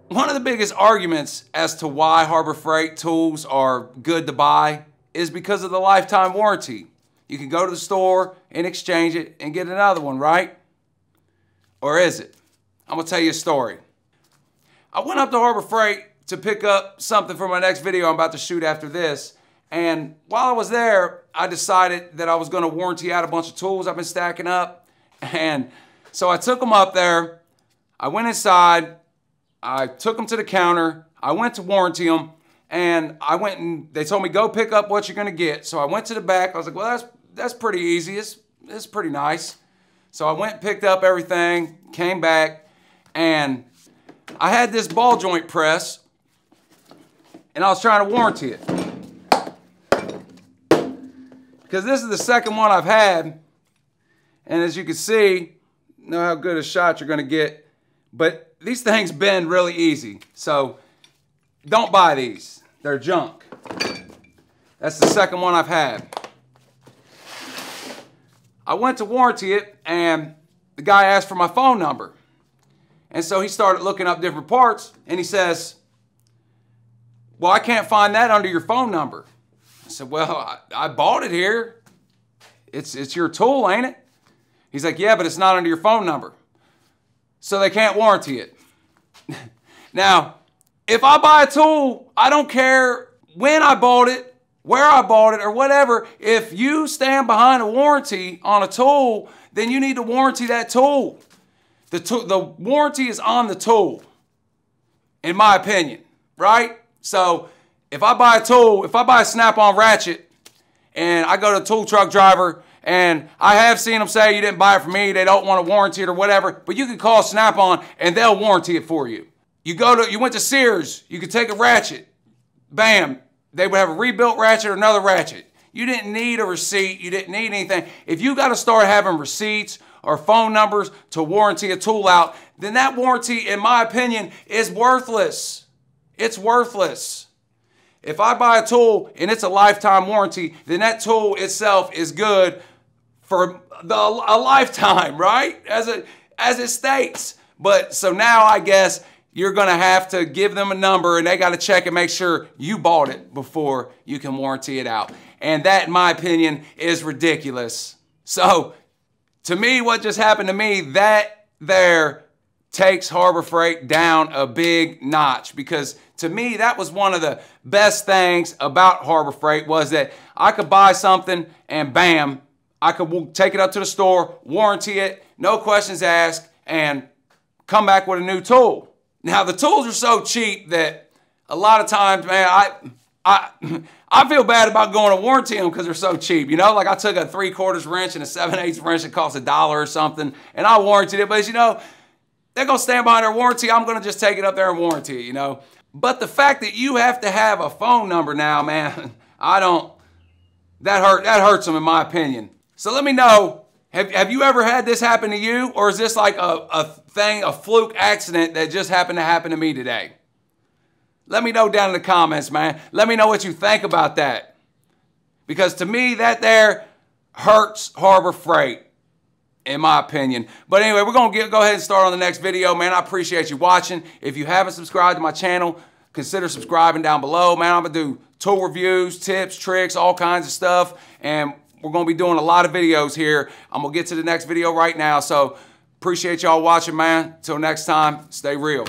One of the biggest arguments as to why Harbor Freight tools are good to buy is because of the lifetime warranty. You can go to the store and exchange it and get another one, right? Or is it? I'm gonna tell you a story. I went up to Harbor Freight to pick up something for my next video I'm about to shoot after this. And while I was there, I decided that I was gonna warranty out a bunch of tools I've been stacking up. And so I took them up there, I went inside, I took them to the counter, I went to warranty them, and they told me, go pick up what you're gonna get. So I went to the back, I was like, well, that's pretty easy, it's pretty nice. So I went and picked up everything, came back, and I had this ball joint press, and I was trying to warranty it. Because this is the second one I've had, and as you can see, know how good a shot you're gonna get, but these things bend really easy, so don't buy these. They're junk. That's the second one I've had. I went to warranty it, and the guy asked for my phone number. And so he started looking up different parts, and he says, well, I can't find that under your phone number. I said, well, I bought it here. It's your tool, ain't it? He's like, yeah, but it's not under your phone number. So they can't warranty it. Now, if I buy a tool, I don't care when I bought it, where I bought it, or whatever. If you stand behind a warranty on a tool, then you need to warranty that tool. The warranty is on the tool, in my opinion, right? So if I buy a tool, if I buy a Snap-on ratchet, and I go to a tool truck driver, and I have seen them say you didn't buy it from me, they don't want to warranty it or whatever, but you can call Snap-on and they'll warranty it for you. You went to Sears, you could take a ratchet, bam, they would have a rebuilt ratchet or another ratchet. You didn't need a receipt, you didn't need anything. If you got to start having receipts or phone numbers to warranty a tool out, then that warranty, in my opinion, is worthless. It's worthless. If I buy a tool and it's a lifetime warranty, then that tool itself is good for a lifetime, right? As it states. But so now I guess you're gonna have to give them a number and they gotta check and make sure you bought it before you can warranty it out. And that, in my opinion, is ridiculous. So to me, what just happened to me, that there takes Harbor Freight down a big notch, because to me, that was one of the best things about Harbor Freight, was that I could buy something and bam, I could take it up to the store, warranty it, no questions asked, and come back with a new tool. Now, the tools are so cheap that a lot of times, man, I feel bad about going to warranty them because they're so cheap. You know, like I took a 3/4 wrench and a 7/8 wrench that cost $1 or something, and I warranted it. But you know, they're gonna stand behind their warranty. I'm gonna just take it up there and warranty it. You know, but the fact that you have to have a phone number now, man, that hurts them in my opinion. So let me know. Have you ever had this happen to you, or is this like a fluke accident that just happened to happen to me today? Let me know down in the comments, man. Let me know what you think about that. Because to me, that there hurts Harbor Freight, in my opinion. But anyway, we're going to go ahead and start on the next video, man. I appreciate you watching. If you haven't subscribed to my channel, consider subscribing down below, man. I'm going to do tool reviews, tips, tricks, all kinds of stuff. And we're going to be doing a lot of videos here. I'm going to get to the next video right now. So appreciate y'all watching, man. Till next time, stay real.